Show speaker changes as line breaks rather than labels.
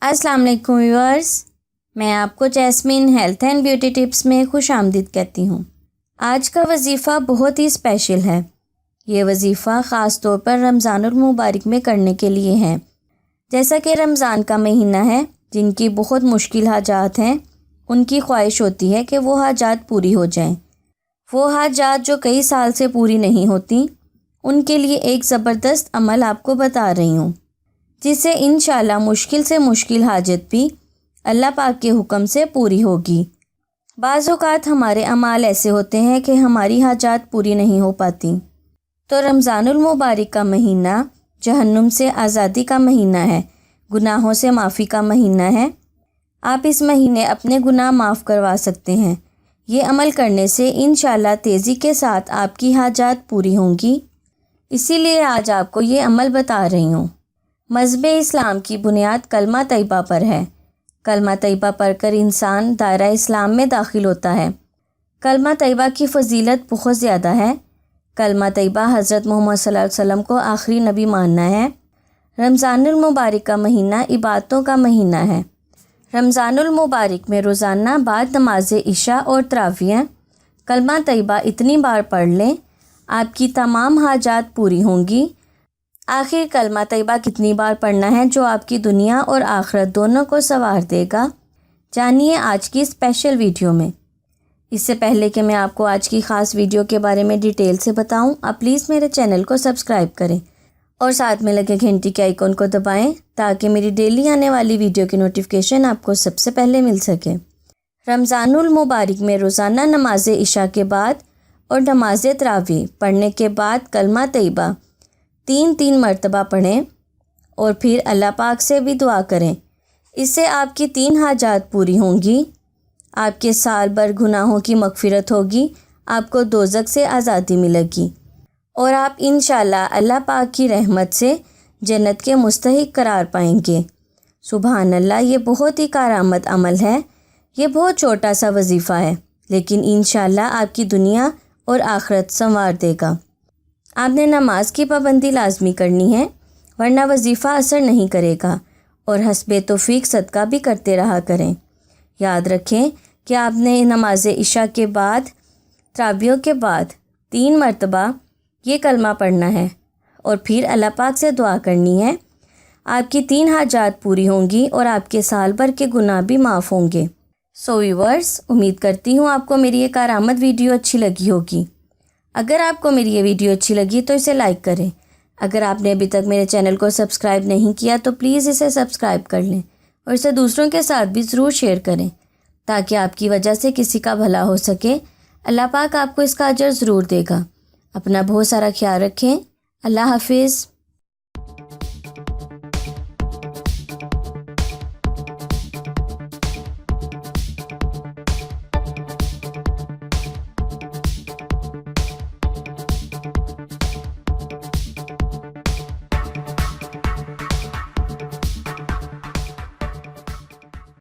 السلام علیکم ویورز، میں آپ کو jasmine health and beauty tips میں خوش آمدید کہتی ہوں۔ آج کا وظیفہ بہت ہی اسپیشل ہے۔ یہ وظیفہ خاص طور پر رمضان المبارک میں کرنے کے لیے ہے۔ جیسا کہ رمضان کا مہینہ ہے، جن کی بہت مشکل حاجات ہیں، ان کی خواہش ہوتی ہے کہ وہ حاجات پوری ہو جائیں۔ وہ حاجات جو کئی سال سے پوری نہیں ہوتی، ان کے لیے ایک زبردست عمل آپ کو بتا رہی ہوں، جس سے انشاءاللہ مشکل سے مشکل حاجت بھی اللہ پاک کے حکم سے پوری ہوگی۔ بعض اوقات ہمارے اعمال ایسے ہوتے ہیں کہ ہماری حاجات پوری نہیں ہو پاتی، تو رمضان المبارک کا مہینہ جہنم سے آزادی کا مہینہ ہے، گناہوں سے معافی کا مہینہ ہے۔ آپ اس مہینے اپنے گناہ معاف کروا سکتے ہیں۔ یہ عمل کرنے سے انشاءاللہ تیزی کے ساتھ آپ کی حاجات پوری ہوں گی۔ اسی لیے آج آپ کو یہ عمل بتا رہی ہوں۔ مذہب اسلام کی بنیاد کلمہ طیبہ پر ہے۔ کلمہ طیبہ پڑھ کر انسان دائرہ اسلام میں داخل ہوتا ہے۔ کلمہ طیبہ کی فضیلت بہت زیادہ ہے۔ کلمہ طیبہ حضرت محمد صلی اللہ علیہ وسلم کو آخری نبی ماننا ہے۔ رمضان المبارک کا مہینہ عبادتوں کا مہینہ ہے۔ رمضان المبارک میں روزانہ بعد نماز عشاء اور تراویح کلمہ طیبہ اتنی بار پڑھ لیں، آپ کی تمام حاجات پوری ہوں گی۔ آخر کلمہ طیبہ کتنی بار پڑھنا ہے جو آپ کی دنیا اور آخرت دونوں کو سنوار دے گا، جانیے آج کی اسپیشل ویڈیو میں۔ اس سے پہلے کہ میں آپ کو آج کی خاص ویڈیو کے بارے میں ڈیٹیل سے بتاؤں، آپ پلیز میرے چینل کو سبسکرائب کریں اور ساتھ میں لگے گھنٹی کے آئیکن کو دبائیں تاکہ میری ڈیلی آنے والی ویڈیو کی نوٹیفیکیشن آپ کو سب سے پہلے مل سکے۔ رمضان المبارک میں روزانہ نماز عشاء کے بعد اور نماز تراویح پڑھنے کے بعد کلمہ طیبہ 3 مرتبہ پڑھیں اور پھر اللہ پاک سے بھی دعا کریں۔ اس سے آپ کی 3 حاجات پوری ہوں گی، آپ کے سال بھر گناہوں کی مغفرت ہوگی، آپ کو دوزخ سے آزادی ملے گی اور آپ انشاءاللہ اللہ پاک کی رحمت سے جنت کے مستحق قرار پائیں گے۔ سبحان اللہ، یہ بہت ہی کارآمد عمل ہے۔ یہ بہت چھوٹا سا وظیفہ ہے، لیکن انشاءاللہ آپ کی دنیا اور آخرت سنوار دے گا۔ آپ نے نماز کی پابندی لازمی کرنی ہے، ورنہ وظیفہ اثر نہیں کرے گا، اور حسب توفیق صدقہ بھی کرتے رہا کریں۔ یاد رکھیں کہ آپ نے نماز عشاء کے بعد تراویح کے بعد 3 مرتبہ یہ کلمہ پڑھنا ہے اور پھر اللہ پاک سے دعا کرنی ہے۔ آپ کی 3 حاجات پوری ہوں گی اور آپ کے سال بھر کے گناہ بھی معاف ہوں گے۔ ویورز، امید کرتی ہوں آپ کو میری یہ کارآمد ویڈیو اچھی لگی ہوگی۔ اگر آپ کو میری یہ ویڈیو اچھی لگی تو اسے لائک کریں۔ اگر آپ نے ابھی تک میرے چینل کو سبسکرائب نہیں کیا تو پلیز اسے سبسکرائب کر لیں اور اسے دوسروں کے ساتھ بھی ضرور شیئر کریں تاکہ آپ کی وجہ سے کسی کا بھلا ہو سکے۔ اللہ پاک آپ کو اس کا اجر ضرور دے گا۔ اپنا بہت سارا خیال رکھیں۔ اللہ حافظ۔